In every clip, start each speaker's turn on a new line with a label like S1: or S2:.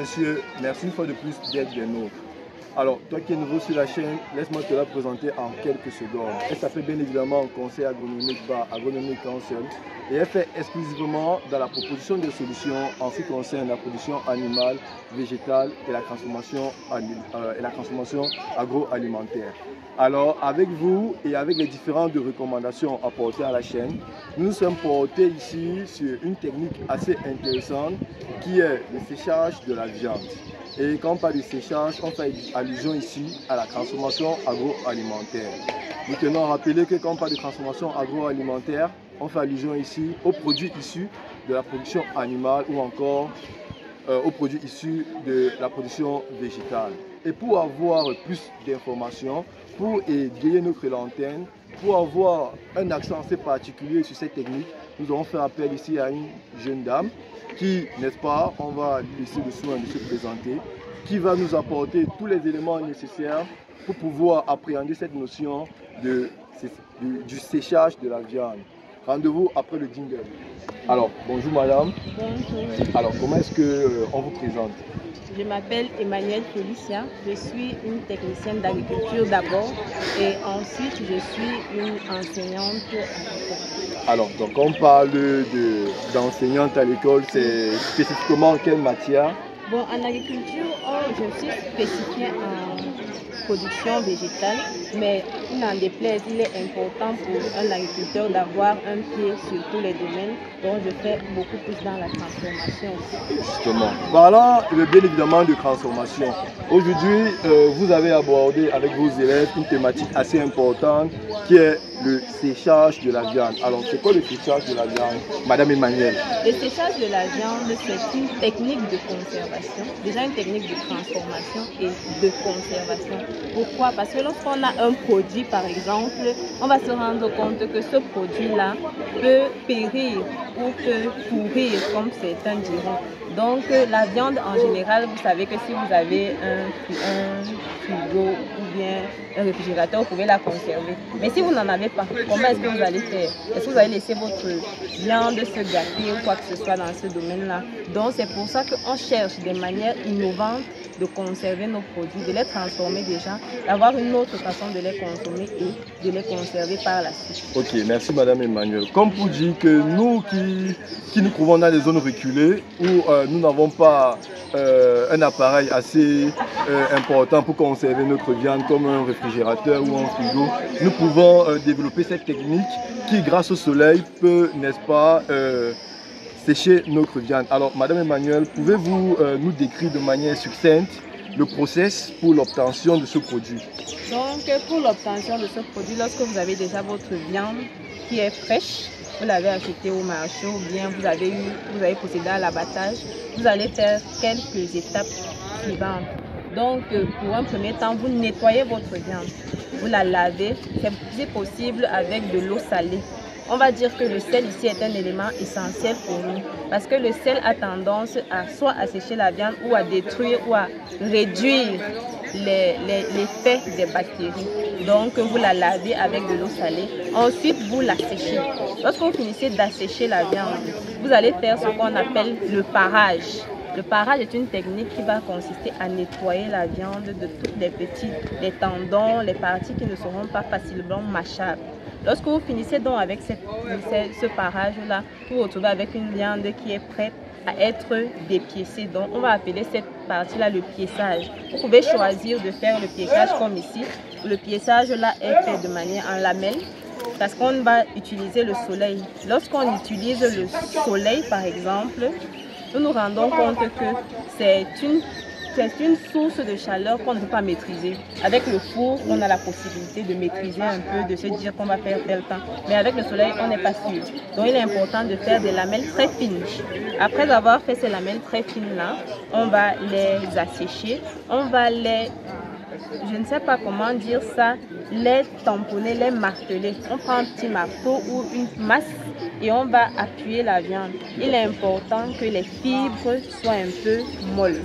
S1: monsieur, merci une fois de plus d'être des nôtres. Alors, toi qui es nouveau sur la chaîne, laisse-moi te la présenter en quelques secondes. Elle s'appelle bien évidemment Conseil agronomique par Agronomie Council et elle fait exclusivement dans la proposition de solutions en ce qui concerne la production animale, végétale et la transformation agroalimentaire. Alors, avec vous et avec les différentes recommandations apportées à la chaîne, nous nous sommes portés ici sur une technique assez intéressante qui est le séchage de la viande. Et quand on parle de séchage, on fait allusion ici à la transformation agroalimentaire. Nous tenons à rappeler que quand on parle de transformation agroalimentaire, on fait allusion ici aux produits issus de la production animale ou encore aux produits issus de la production végétale. Et pour avoir plus d'informations, pour égayer notre lanterne, pour avoir un accent assez particulier sur cette technique, nous allons faire appel ici à une jeune dame qui, n'est-ce pas, on va laisser le soin de se présenter, qui va nous apporter tous les éléments nécessaires pour pouvoir appréhender cette notion du séchage de la viande. Rendez-vous après le jingle. Alors, bonjour madame.
S2: Bonjour.
S1: Alors, comment est-ce qu'on vous présente?
S2: Je m'appelle Emmanuelle Félicia. Je suis une technicienne d'agriculture d'abord et ensuite je suis une enseignante à l'école.
S1: Alors, donc on parle d'enseignante à l'école, c'est spécifiquement en quelle matière?
S2: Bon, en agriculture, je suis spécifiée en production végétale, mais il n'en déplaise, il est important pour un agriculteur d'avoir un pied sur tous les domaines, donc je fais beaucoup plus dans la transformation aussi.
S1: Justement. Parlant bien évidemment de transformation, aujourd'hui vous avez abordé avec vos élèves une thématique assez importante qui est le séchage de la viande. Alors c'est quoi le séchage de la viande, madame Emmanuelle?
S2: Le séchage de la viande, c'est une technique de conservation, déjà une technique de transformation et de conservation. Pourquoi? Parce que lorsqu'on a un produit, par exemple, on va se rendre compte que ce produit-là peut périr ou peut pourrir, comme certains diront. Donc la viande en général, vous savez que si vous avez un frigo ou bien un réfrigérateur, vous pouvez la conserver. Mais si vous n'en avez pas, comment est-ce que vous allez faire? Est-ce que vous allez laisser votre viande se gâter ou quoi que ce soit dans ce domaine-là? Donc c'est pour ça qu'on cherche des manières innovantes de conserver nos produits, de les transformer déjà, d'avoir une autre façon de les consommer et de les conserver par la suite.
S1: Ok, merci madame Emmanuelle. Comme pour dire que nous qui nous trouvons dans des zones reculées où nous n'avons pas un appareil assez important pour conserver notre viande comme un réfrigérateur ou un frigo, nous pouvons développer cette technique qui, grâce au soleil, peut, n'est-ce pas, sécher notre viande. Alors, madame Emmanuelle, pouvez-vous nous décrire de manière succincte le process pour l'obtention de ce produit?
S2: Donc, pour l'obtention de ce produit, lorsque vous avez déjà votre viande qui est fraîche, vous l'avez achetée au marché ou bien vous avez procédé à l'abattage, vous allez faire quelques étapes suivantes. Donc, pour un premier temps, vous nettoyez votre viande, vous la lavez, c'est possible avec de l'eau salée. On va dire que le sel ici est un élément essentiel pour nous parce que le sel a tendance à soit à sécher la viande ou à détruire ou à réduire l'effet des bactéries. Donc vous la lavez avec de l'eau salée. Ensuite vous la séchez. Lorsque vous finissez d'assécher la viande, vous allez faire ce qu'on appelle le parage. Le parage est une technique qui va consister à nettoyer la viande de toutes les tendons, les parties qui ne seront pas facilement mâchables. Lorsque vous finissez donc avec ce parage-là, vous vous retrouvez avec une viande qui est prête à être dépiécée. Donc, on va appeler cette partie-là le piéçage. Vous pouvez choisir de faire le piéçage comme ici. Le piéçage-là est fait de manière en lamelles parce qu'on va utiliser le soleil. Lorsqu'on utilise le soleil, par exemple, nous nous rendons compte que c'est une source de chaleur qu'on ne peut pas maîtriser. Avec le four, on a la possibilité de maîtriser un peu, de se dire qu'on va faire tel temps. Mais avec le soleil, on n'est pas sûr. Donc il est important de faire des lamelles très fines. Après avoir fait ces lamelles très fines-là, on va les assécher. On va je ne sais pas comment dire ça, les tamponner, les marteler. On prend un petit marteau ou une masse et on va appuyer la viande. Il est important que les fibres soient un peu molles.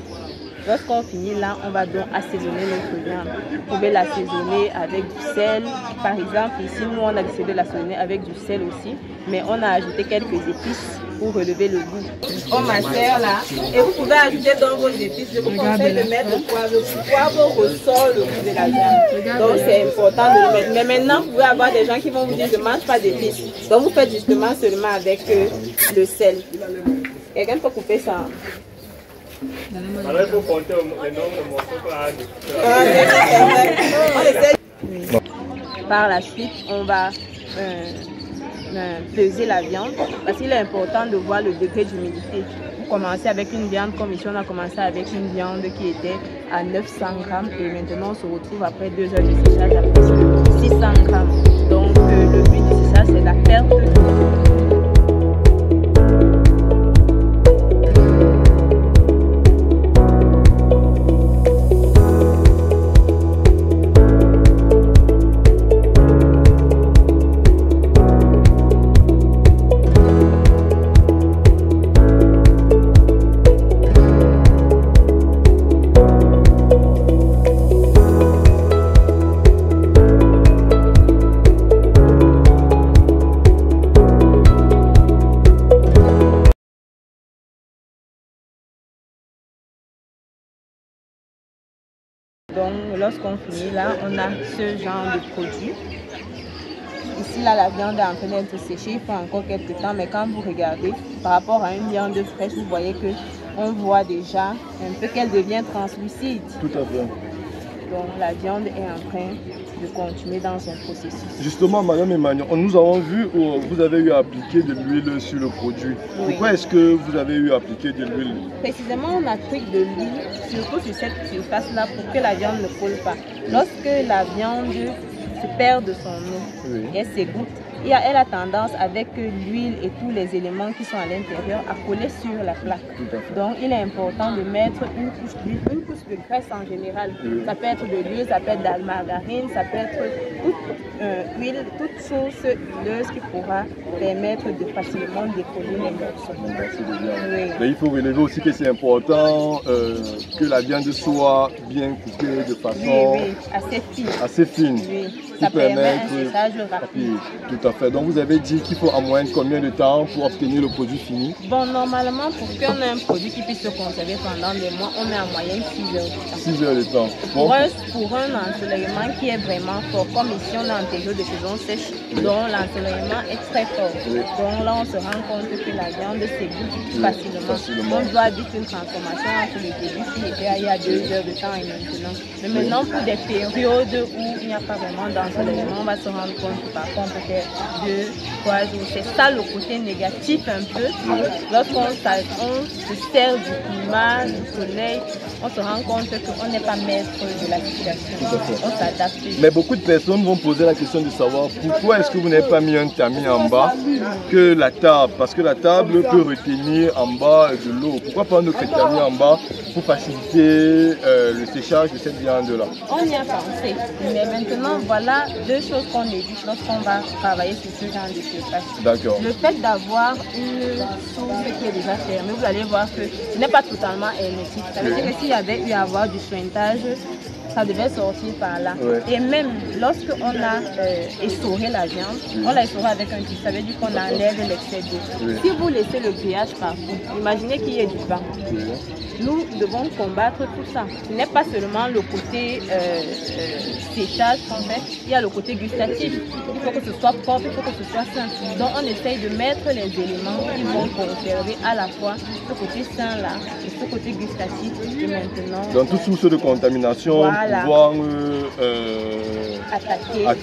S2: Lorsqu'on finit là, on va donc assaisonner notre viande. Vous pouvez l'assaisonner avec du sel. Par exemple, ici, nous, on a décidé de l'assaisonner avec du sel aussi, mais on a ajouté quelques épices pour relever le goût. On macère là, et vous pouvez ajouter dans vos épices. Je vous conseille de mettre le poivre. Le poivre ressort le goût de la viande. Donc c'est important de le mettre. Mais maintenant, vous pouvez avoir des gens qui vont vous dire je ne mange pas d'épices. Donc vous faites justement seulement avec le sel. Quelqu'un peut couper ça.
S3: Alors il faut compter le nombre de morceaux qu'on a.
S2: Par la suite, on va peser la viande parce qu'il est important de voir le degré d'humidité. Vous commencez avec une viande comme ici, on a commencé avec une viande qui était à 900 grammes et maintenant on se retrouve après 2 heures de séchage à 600 grammes. Donc le but du séchage c'est la perte de Donc, lorsqu'on finit là, on a ce genre de produit. Ici, là, la viande est en train d'être séchée. Il faut encore quelques temps. Mais quand vous regardez, par rapport à une viande fraîche, vous voyez que on voit déjà un peu qu'elle devient translucide.
S1: Tout à fait.
S2: Donc, la viande est en train de continuer dans son processus.
S1: Justement, Madame Emmanuel, nous avons vu où vous avez eu à appliquer de l'huile sur le produit.
S2: Oui.
S1: Pourquoi est-ce que vous avez eu à appliquer de l'huile?
S2: Précisément, on a pris de l'huile, surtout sur cette surface-là, pour que la viande ne colle pas. Lorsque la viande se perd de son eau,
S1: Oui.
S2: et s'égoutte, elle a tendance, avec l'huile et tous les éléments qui sont à l'intérieur, à coller sur la plaque.
S1: Tout à fait.
S2: Donc, il est important de mettre une couche d'huile, une couche de graisse en général.
S1: Oui.
S2: Ça peut être de l'huile, ça peut être de la margarine, ça peut être toute huile, toute sauce huileuse qui pourra permettre de facilement décoller les morceaux.
S1: Merci de bien.
S2: Oui.
S1: Mais il faut relever aussi que c'est important que la viande soit bien coupée de façon
S2: Oui, assez fine.
S1: assez fine.
S2: Oui,
S1: Qui
S2: ça permet
S1: permet
S2: un séchage rapide.
S1: Tout à fait. Donc vous avez dit qu'il faut en moyenne combien de temps pour obtenir le produit fini?
S2: Bon, normalement, pour qu'on ait un produit qui puisse se conserver pendant des mois, on met en moyenne 6 heures de temps.
S1: 6 heures de temps. Bon.
S2: Pour un ensoleillement qui est vraiment fort, comme ici on est en période de saison sèche, donc l'ensoleillement est très fort.
S1: Oui.
S2: Donc là, on se rend compte que la viande s'égoutte facilement. On doit vite une transformation entre le début qui était il y a 2 heures de temps et maintenant. Mais maintenant, pour des périodes où il n'y a pas vraiment d'ensoleillement, on va se rendre compte que par contre, peut-être 2, 3 jours. C'est ça le côté négatif un peu. Lorsqu'on se sert du climat, du soleil, on se rend compte qu'on n'est pas maître de la situation. On s'adapte.
S1: Mais beaucoup de personnes vont poser la question de savoir pourquoi est-ce que vous n'avez pas mis un tamis en bas que la table, parce que la table peut retenir en bas de l'eau. Pourquoi pas notre tamis en bas pour faciliter le séchage de cette viande-là?
S2: On y a pensé, mais maintenant voilà 2 choses qu'on évite lorsqu'on va travailler sur ce genre de surface.
S1: D'accord.
S2: Le fait d'avoir une source qui est déjà fermée, vous allez voir que ce n'est pas totalement hermétique. Ça veut dire que s'il y avait eu à avoir du sointage, ça devait sortir par là.
S1: Ouais.
S2: Et même lorsqu'on a essoré la viande, on l'a essoré avec un tube, ça veut dire qu'on enlève l'excès d'eau.
S1: Oui.
S2: Si vous laissez le grillage partout, imaginez qu'il y ait du vent. Nous devons combattre tout ça. Ce n'est pas seulement le côté séchage qu'on fait, il y a le côté gustatif. Il faut que ce soit propre, il faut que ce soit sain. Donc on essaye de mettre les éléments qui vont conserver à la fois ce côté sain là et ce côté gustatif. Et maintenant,
S1: Dans toute source de contamination,
S2: Voilà.
S1: pouvoir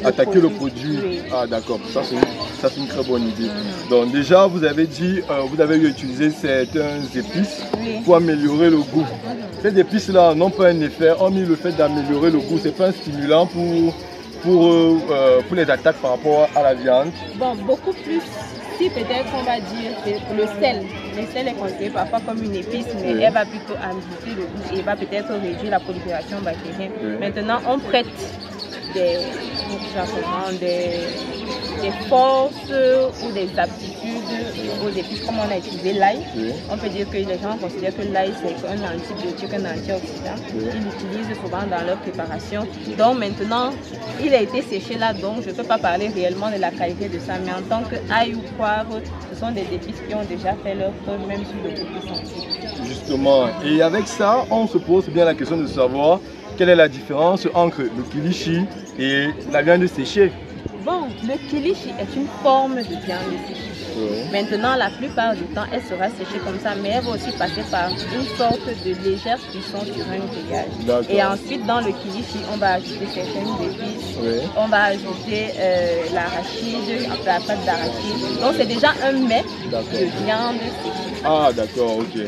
S1: attaquer le
S2: produit.
S1: produit.
S2: Oui.
S1: Ah d'accord, ça c'est une très bonne idée. Donc déjà vous avez dit, vous avez utilisé certaines épices
S2: Oui.
S1: pour améliorer le goût. Ces épices-là n'ont pas un effet, hormis le fait d'améliorer le goût, c'est pas un stimulant pour les attaques par rapport à la viande.
S2: Bon, beaucoup plus. Si peut-être on va dire c'est le sel. Le sel est considéré parfois comme une épice, mais
S1: Oui.
S2: elle va plutôt amplifier le goût et va peut-être réduire la prolifération bactérienne.
S1: Oui.
S2: Maintenant, on prête des forces ou des aptitudes aux épices, comme on a utilisé l'ail. Oui. On peut dire que les gens considèrent que l'ail c'est un antibiotique, un antioxydant. Oui. Ils l'utilisent souvent dans leur préparation. Donc maintenant, il a été séché là, donc je ne peux pas parler réellement de la qualité de ça, mais en tant que ail ou poivre, ce sont des épices qui ont déjà fait leur preuve, même sur le côté sensible.
S1: Justement, et avec ça, on se pose bien la question de savoir quelle est la différence entre le kilichi et la viande séchée.
S2: Bon, le kilichi est une forme de viande séchée. Oui. Maintenant, la plupart du temps, elle sera séchée comme ça, mais elle va aussi passer par une sorte de légère cuisson sur un grillage. Et ensuite, dans le kilichi, on va ajouter certaines épices. Oui. On va ajouter l'arachide, la pâte d'arachide. Donc, c'est déjà un mets de viande séchée.
S1: Ah, d'accord, ok.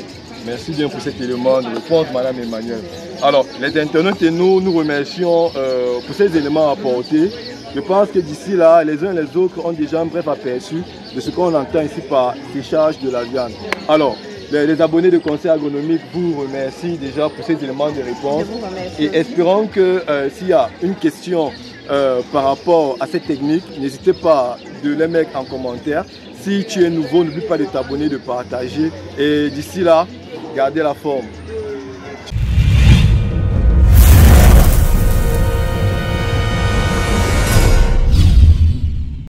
S1: Merci bien pour cet élément de réponse, Madame Emmanuelle. Alors, les internautes et nous remercions pour ces éléments apportés. Je pense que d'ici là, les uns et les autres ont déjà un bref aperçu de ce qu'on entend ici par séchage de la viande. Alors, les abonnés de Conseil Agronomique vous remercient déjà pour ces éléments de réponse. Et espérons que s'il y a une question par rapport à cette technique, n'hésitez pas de les mettre en commentaire. Si tu es nouveau, n'oublie pas de t'abonner, de partager. Et d'ici là, gardez la forme.